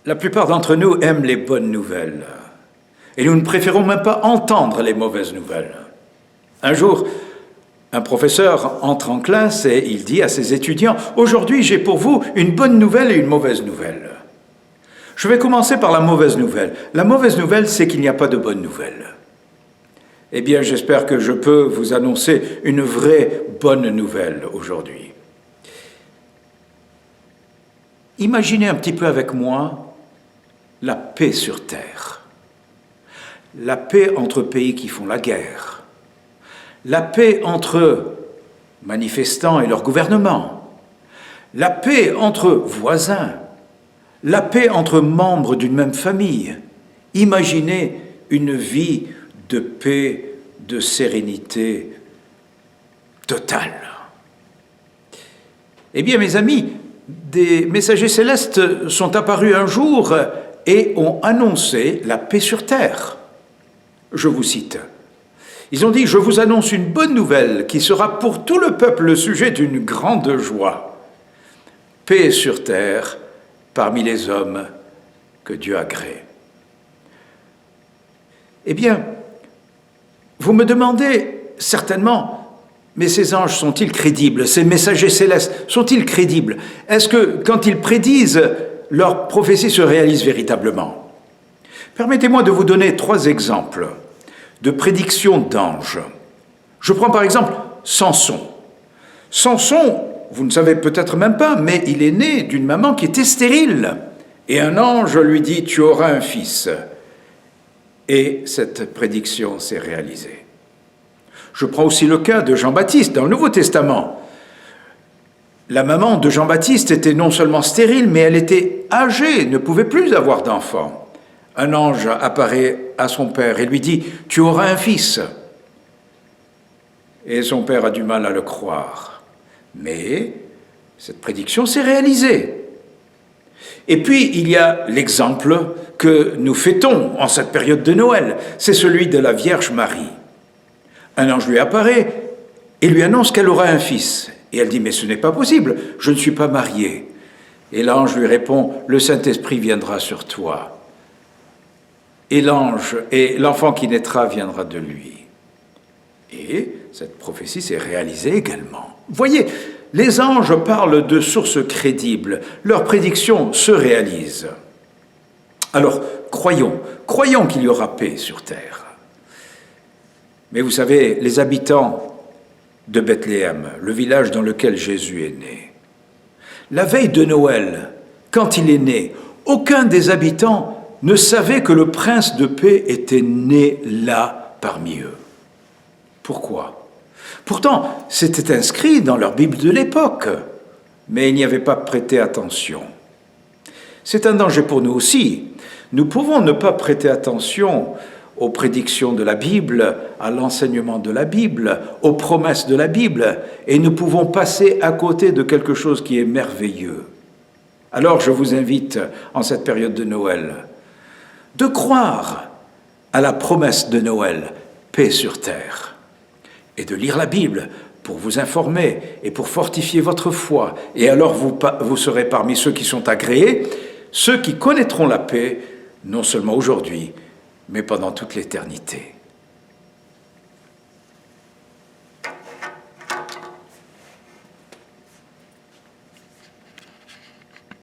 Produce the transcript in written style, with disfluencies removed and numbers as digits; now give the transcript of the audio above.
La plupart d'entre nous aiment les bonnes nouvelles. Et nous ne préférons même pas entendre les mauvaises nouvelles. Un jour, un professeur entre en classe et il dit à ses étudiants « Aujourd'hui, j'ai pour vous une bonne nouvelle et une mauvaise nouvelle. » Je vais commencer par la mauvaise nouvelle. La mauvaise nouvelle, c'est qu'il n'y a pas de bonne nouvelle. Eh bien, j'espère que je peux vous annoncer une vraie bonne nouvelle aujourd'hui. Imaginez un petit peu avec moi la paix sur terre. La paix entre pays qui font la guerre. La paix entre manifestants et leur gouvernement. La paix entre voisins. La paix entre membres d'une même famille. Imaginez une vie de paix, de sérénité totale. Eh bien, mes amis, des messagers célestes sont apparus un jour et ont annoncé la paix sur terre. Je vous cite. Ils ont dit « Je vous annonce une bonne nouvelle qui sera pour tout le peuple le sujet d'une grande joie. Paix sur terre parmi les hommes que Dieu a créés. » Eh bien, vous me demandez certainement, mais ces anges sont-ils crédibles? Ces messagers célestes sont-ils crédibles? Est-ce que quand ils prédisent, leurs prophéties se réalisent véritablement? Permettez-moi de vous donner 3 exemples de prédictions d'anges. Je prends par exemple Samson. Samson, vous ne savez peut-être même pas, mais il est né d'une maman qui était stérile. Et un ange lui dit « Tu auras un fils ». Et cette prédiction s'est réalisée. Je prends aussi le cas de Jean-Baptiste dans le Nouveau Testament. La maman de Jean-Baptiste était non seulement stérile, mais elle était âgée, ne pouvait plus avoir d'enfant. Un ange apparaît à son père et lui dit « Tu auras un fils ». Et son père a du mal à le croire. Mais cette prédiction s'est réalisée. Et puis, il y a l'exemple que nous fêtons en cette période de Noël. C'est celui de la Vierge Marie. Un ange lui apparaît et lui annonce qu'elle aura un fils. Et elle dit « Mais ce n'est pas possible, je ne suis pas mariée ». Et l'ange lui répond « Le Saint-Esprit viendra sur toi. Et l'enfant qui naîtra viendra de lui. » Et cette prophétie s'est réalisée également. Voyez, les anges parlent de sources crédibles. Leurs prédictions se réalisent. Alors, croyons qu'il y aura paix sur terre. Mais vous savez, les habitants de Bethléem, le village dans lequel Jésus est né, la veille de Noël, quand il est né, aucun des habitants ne savait que le prince de paix était né là parmi eux. Pourquoi? Pourtant, c'était inscrit dans leur Bible de l'époque, mais ils n'y avaient pas prêté attention. C'est un danger pour nous aussi. Nous pouvons ne pas prêter attention aux prédictions de la Bible, à l'enseignement de la Bible, aux promesses de la Bible, et nous pouvons passer à côté de quelque chose qui est merveilleux. Alors je vous invite, en cette période de Noël, de croire à la promesse de Noël, paix sur terre, et de lire la Bible pour vous informer et pour fortifier votre foi. Et alors vous serez parmi ceux qui sont agréés, ceux qui connaîtront la paix, non seulement aujourd'hui, mais pendant toute l'éternité.